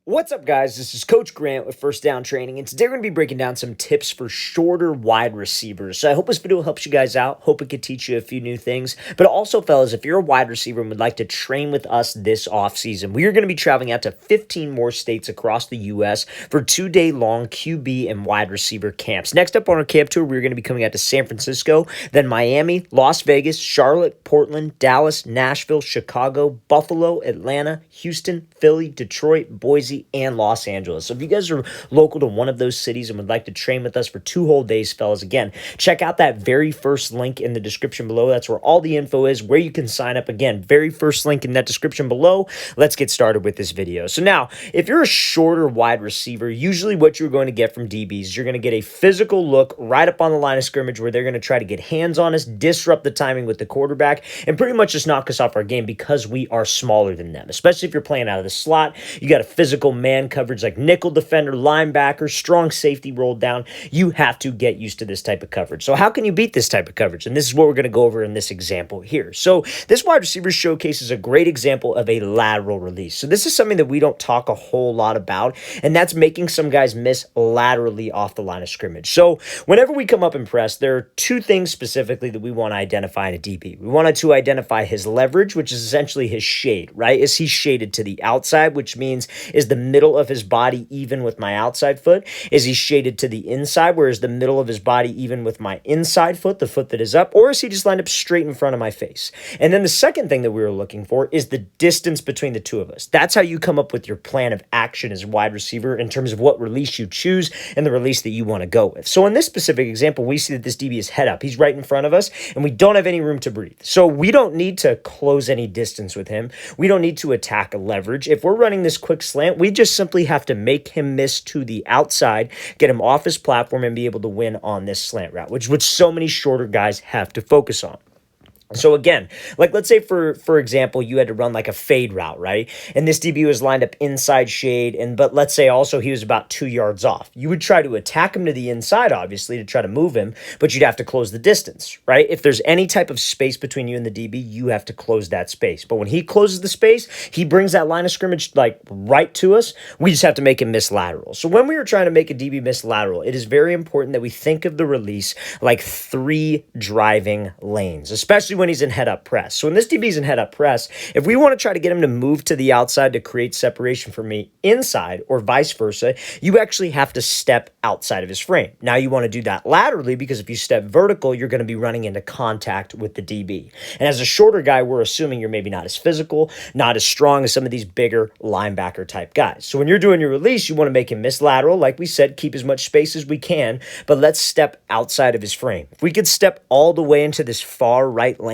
What's up, guys? This is Coach Grant with First Down Training, and today we're going to be breaking down some tips for shorter wide receivers. So I hope this video helps you guys out. Hope it could teach you a few new things. But also, fellas, if you're a wide receiver and would like to train with us this offseason, we are going to be traveling out to 15 more states across the U.S. for 2-day-long QB and wide receiver camps. Next up on our camp tour, we're going to be coming out to San Francisco, then Miami, Las Vegas, Charlotte, Portland, Dallas, Nashville, Chicago, Buffalo, Atlanta, Houston, Philly, Detroit, Boise, and Los Angeles. So if you guys are local to one of those cities and would like to train with us for 2 whole days, fellas, again, check out that very first link in the description below. That's where all the info is, where you can sign up. Again, very first link in that description below. Let's get started with this video. So now, if you're a shorter wide receiver, usually what you're going to get from DBs is you're going to get a physical look right up on the line of scrimmage where they're going to try to get hands on us, disrupt the timing with the quarterback, and pretty much just knock us off our game because we are smaller than them. Especially if you're playing out of the slot, you got a physical man coverage like nickel defender, linebacker, strong safety rolled down. You have to get used to this type of coverage. So how can you beat this type of coverage? And this is what we're going to go over in this example here. So this wide receiver showcase is a great example of a lateral release. So this is something that we don't talk a whole lot about, and that's making some guys miss laterally off the line of scrimmage. So whenever we come up and press, there are 2 things specifically that we want to identify in a DB. We wanted to identify his leverage, which is essentially his shade, right? Is he shaded to the outside, which means is the middle of his body even with my outside foot? Is he shaded to the inside, where is the middle of his body even with my inside foot, the foot that is up? Or is he just lined up straight in front of my face? And then the second thing that we were looking for is the distance between the 2 of us. That's how you come up with your plan of action as a wide receiver in terms of what release you choose and the release that you want to go with. So in this specific example, we see that this DB is head up. He's right in front of us, and we don't have any room to breathe. So we don't need to close any distance with him. We don't need to attack a leverage. If we're running this quick slant, we just simply have to make him miss to the outside, get him off his platform, and be able to win on this slant route, which so many shorter guys have to focus on. So again, like let's say for example, you had to run like a fade route, right? And this DB was lined up inside shade, but let's say also he was about 2 yards off. You would try to attack him to the inside, obviously, to try to move him, but you'd have to close the distance, right? If there's any type of space between you and the DB, you have to close that space. But when he closes the space, he brings that line of scrimmage like right to us. We just have to make him miss lateral. So when we are trying to make a DB miss lateral, it is very important that we think of the release like 3 driving lanes, especially when he's in head-up press. So when this DB is in head-up press, if we want to try to get him to move to the outside to create separation from me inside or vice versa, you actually have to step outside of his frame. Now you want to do that laterally because if you step vertical, you're going to be running into contact with the DB. And as a shorter guy, we're assuming you're maybe not as physical, not as strong as some of these bigger linebacker type guys. So when you're doing your release, you want to make him miss lateral. Like we said, keep as much space as we can, but let's step outside of his frame. If we could step all the way into this far right lane,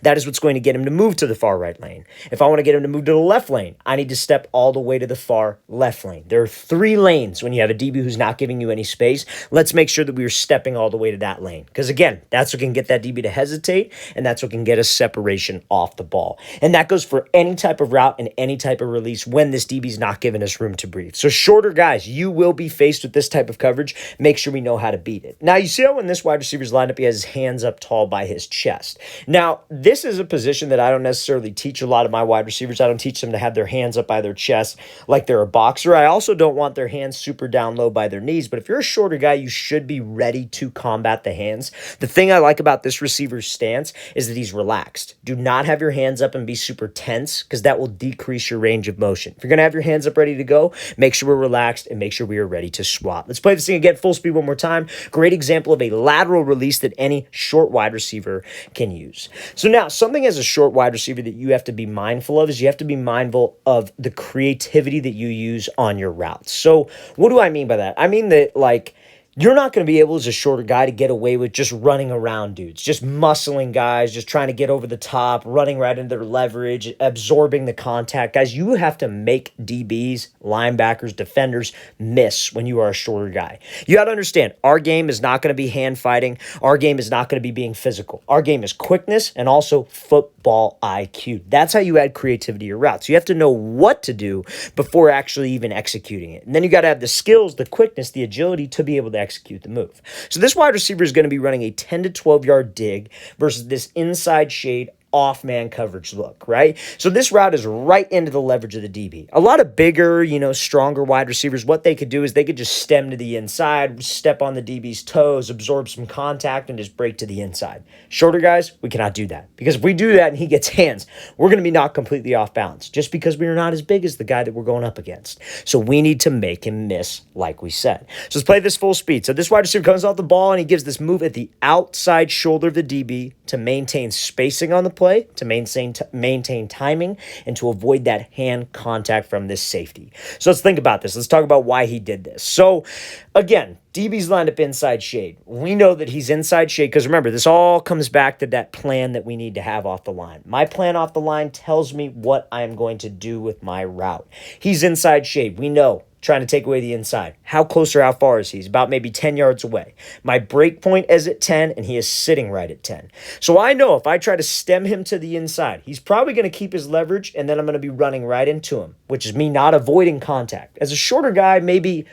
that is what's going to get him to move to the far right lane. If I want to get him to move to the left lane, I need to step all the way to the far left lane. There are 3 lanes when you have a DB who's not giving you any space. Let's make sure that we are stepping all the way to that lane. Because again, that's what can get that DB to hesitate, and that's what can get us separation off the ball. And that goes for any type of route and any type of release when this DB is not giving us room to breathe. So shorter guys, you will be faced with this type of coverage. Make sure we know how to beat it. Now, you see how when this wide receiver is lined up, he has his hands up tall by his chest. Now, this is a position that I don't necessarily teach a lot of my wide receivers. I don't teach them to have their hands up by their chest like they're a boxer. I also don't want their hands super down low by their knees, but if you're a shorter guy, you should be ready to combat the hands. The thing I like about this receiver's stance is that he's relaxed. Do not have your hands up and be super tense because that will decrease your range of motion. If you're going to have your hands up ready to go, make sure we're relaxed and make sure we are ready to swat. Let's play this thing again full speed one more time. Great example of a lateral release that any short wide receiver can use. So now, something as a short wide receiver that you have to be mindful of is you have to be mindful of the creativity that you use on your routes. So what do I mean by that? I mean that like you're not going to be able as a shorter guy to get away with just running around dudes, just muscling guys, just trying to get over the top, running right into their leverage, absorbing the contact. Guys, you have to make DBs, linebackers, defenders miss when you are a shorter guy. You got to understand, our game is not going to be hand fighting. Our game is not going to be being physical. Our game is quickness and also football IQ. That's how you add creativity to your routes. You have to know what to do before actually even executing it. And then you got to have the skills, the quickness, the agility to be able to execute the move. So this wide receiver is going to be running a 10 to 12 yard dig versus this inside shade off man coverage look, right? So this route is right into the leverage of the DB. A lot of bigger, stronger wide receivers, what they could do is they could just stem to the inside, step on the DB's toes, absorb some contact, and just break to the inside. Shorter guys, we cannot do that, because if we do that and he gets hands, we're going to be knocked completely off balance just because we are not as big as the guy that we're going up against. So we need to make him miss, like we said. So let's play this full speed. So this wide receiver comes off the ball and he gives this move at the outside shoulder of the DB to maintain spacing on the play, to maintain timing, and to avoid that hand contact from this safety. So let's think about this. Let's talk about why he did this. So again, DB's lined up inside shade. We know that he's inside shade because remember, this all comes back to that plan that we need to have off the line. My plan off the line tells me what I'm going to do with my route. He's inside shade. We know. Trying to take away the inside. How close or how far is he? He's about maybe 10 yards away. My break point is at 10, and he is sitting right at 10. So I know if I try to stem him to the inside, he's probably going to keep his leverage, and then I'm going to be running right into him, which is me not avoiding contact. As a shorter guy, maybe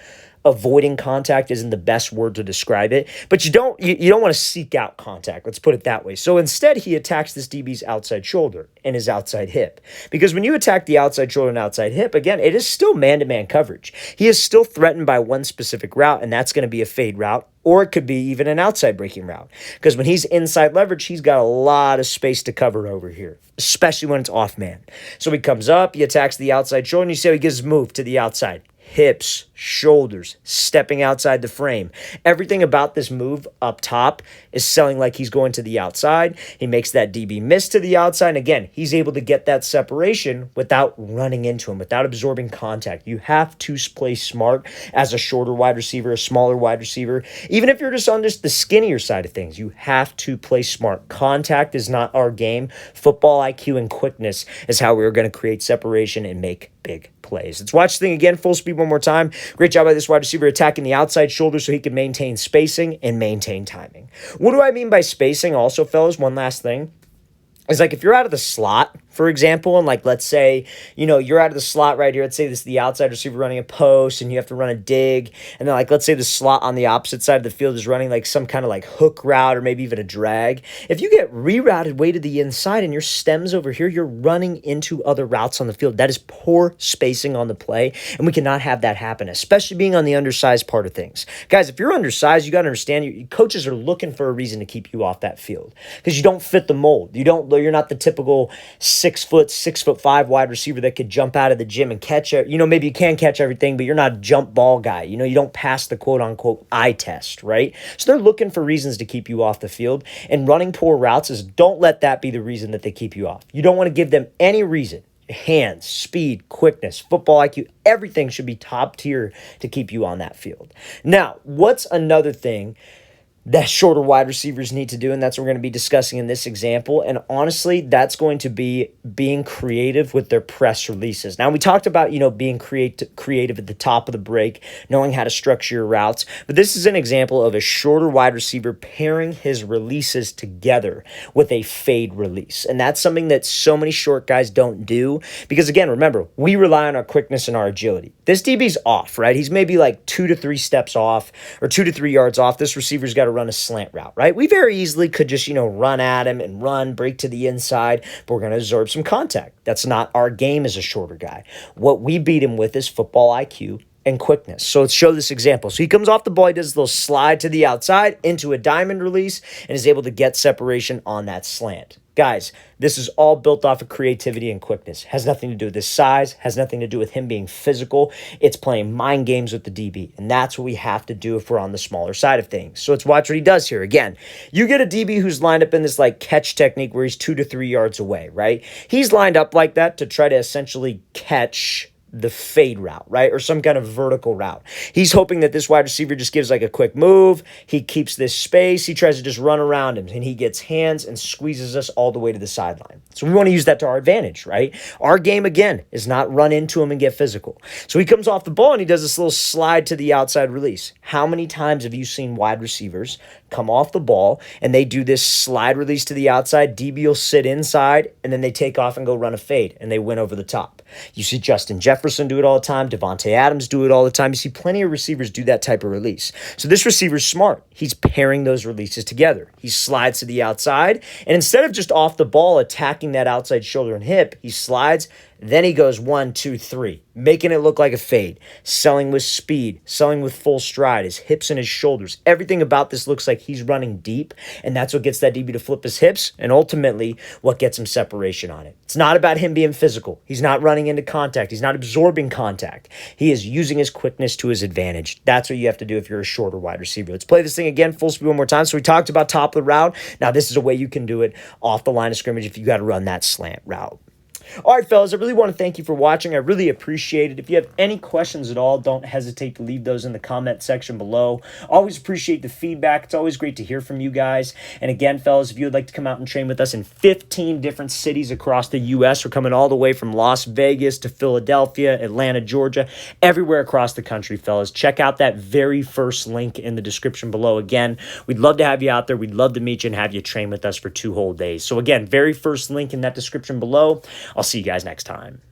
avoiding contact isn't the best word to describe it, but you don't want to seek out contact. Let's put it that way. So instead, he attacks this DB's outside shoulder and his outside hip. Because when you attack the outside shoulder and outside hip, again, it is still man-to-man coverage. He is still threatened by one specific route, and that's going to be a fade route, or it could be even an outside breaking route. Because when he's inside leverage, he's got a lot of space to cover over here, especially when it's off man. So he comes up, he attacks the outside shoulder, and you see how he gives his move to the outside. Hips, shoulders, stepping outside the frame. Everything about this move up top is selling like he's going to the outside. He makes that DB miss to the outside. And again, he's able to get that separation without running into him, without absorbing contact. You have to play smart as a shorter wide receiver, a smaller wide receiver. Even if you're just on just the skinnier side of things, you have to play smart. Contact is not our game. Football IQ and quickness is how we're going to create separation and make big plays. Let's watch the thing again, full speed one more time. Great job by this wide receiver attacking the outside shoulder so he can maintain spacing and maintain timing. What do I mean by spacing also, fellas? One last thing. It's like if you're out of the slot, for example, and like let's say, you're out of the slot right here. Let's say this is the outside receiver running a post and you have to run a dig. And then like let's say the slot on the opposite side of the field is running like some kind of like hook route or maybe even a drag. If you get rerouted way to the inside and your stems over here, you're running into other routes on the field. That is poor spacing on the play, and we cannot have that happen, especially being on the undersized part of things. Guys, if you're undersized, you got to understand your coaches are looking for a reason to keep you off that field because you don't fit the mold. You're not the typical 6'5" wide receiver that could jump out of the gym and catch it. Maybe you can catch everything, but you're not a jump ball guy. You don't pass the quote unquote eye test, right? So they're looking for reasons to keep you off the field, and running poor routes don't let that be the reason that they keep you off. You don't want to give them any reason. Hands, speed, quickness, football IQ, everything should be top tier to keep you on that field. Now, what's another thing that shorter wide receivers need to do, and that's what we're going to be discussing in this example. And honestly, that's going to be being creative with their press releases. Now, we talked about, being creative at the top of the break, knowing how to structure your routes. But this is an example of a shorter wide receiver pairing his releases together with a fade release. And that's something that so many short guys don't do because, again, remember, we rely on our quickness and our agility. This DB's off, right? He's maybe like 2 to 3 steps off or 2 to 3 yards off. This receiver's got to run a slant route, right? We very easily could just, run at him and break to the inside, but we're going to absorb some contact. That's not our game as a shorter guy. What we beat him with is football IQ and quickness. So let's show this example. So he comes off the ball, he does a little slide to the outside into a diamond release and is able to get separation on that slant. Guys, this is all built off of creativity and quickness. Has nothing to do with his size, has nothing to do with him being physical. It's playing mind games with the DB, and that's what we have to do if we're on the smaller side of things. So let's watch what he does here. Again, you get a DB who's lined up in this like catch technique where he's 2 to 3 yards away, right? He's lined up like that to try to essentially catch the fade route, right? Or some kind of vertical route. He's hoping that this wide receiver just gives like a quick move. He keeps this space. He tries to just run around him and he gets hands and squeezes us all the way to the sideline. So we want to use that to our advantage, right? Our game, again, is not run into him and get physical. So he comes off the ball and he does this little slide to the outside release. How many times have you seen wide receivers come off the ball and they do this slide release to the outside? DB will sit inside and then they take off and go run a fade and they win over the top. You see Justin Jefferson Jefferson do it all the time. Devontae Adams do it all the time. You see plenty of receivers do that type of release. So this receiver's smart. He's pairing those releases together. He slides to the outside, and instead of just off the ball attacking that outside shoulder and hip, he slides, then he goes 1, 2, 3, making it look like a fade, selling with speed, selling with full stride, his hips and his shoulders. Everything about this looks like he's running deep, and that's what gets that DB to flip his hips, and ultimately what gets him separation on it. It's not about him being physical. He's not running into contact. He's not absorbing contact. He is using his quickness to his advantage. That's what you have to do if you're a shorter wide receiver. Let's play this thing again, full speed one more time. So we talked about top of the route. Now this is a way you can do it off the line of scrimmage if you got to run that slant route. All right, fellas, I really want to thank you for watching. I really appreciate it. If you have any questions at all, don't hesitate to leave those in the comment section below. Always appreciate the feedback. It's always great to hear from you guys. And again, fellas, if you would like to come out and train with us in 15 different cities across the U.S., we're coming all the way from Las Vegas to Philadelphia, Atlanta, Georgia, everywhere across the country, fellas. Check out that very first link in the description below. Again, we'd love to have you out there. We'd love to meet you and have you train with us for 2 whole days. So again, very first link in that description below. I'll see you guys next time.